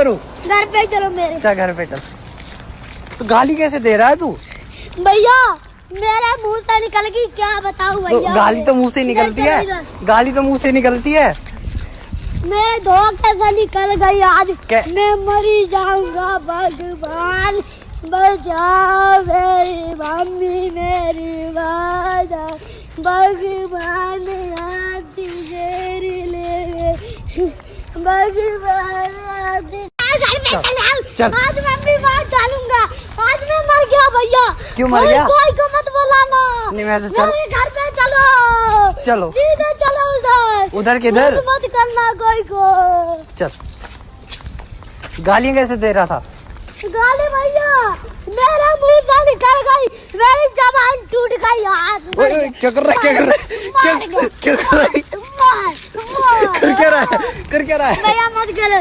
करूँ? घर पे चलो मेरे। चल घर पे चल। तो गाली कैसे दे रहा है तू? भैया मेरे मुंह से निकल गई, क्या बताऊं भैया। गाली तो मुंह से निकलती है, गाली तो मुंह से निकलती है। मेरे धोखे से निकल गई आज। मैं मरी जाऊंगा, भगवान बचाओ मेरी मम्मी मेरी वादा, भगवान आती तेरी ले, भगवान आती। चल आज मम्मी बात डालूंगा, आज मैं मर गया भैया। क्यों मर गया? कोई को मत बुलाना। नहीं मैं तो चल। मेरे घर पे चलो, चलो सीधे चलो उधर। उधर किधर? मत करना कोई को। चल। गालियां कैसे दे रहा था? गाली भैया मेरा मुंह से निकल गई, मेरी जबान टूट गई आज। ओए क्या कर रहा है? क्या कर रहा है? मार कर क्या रहा है? कर क्या रहा है? भैया मत करो।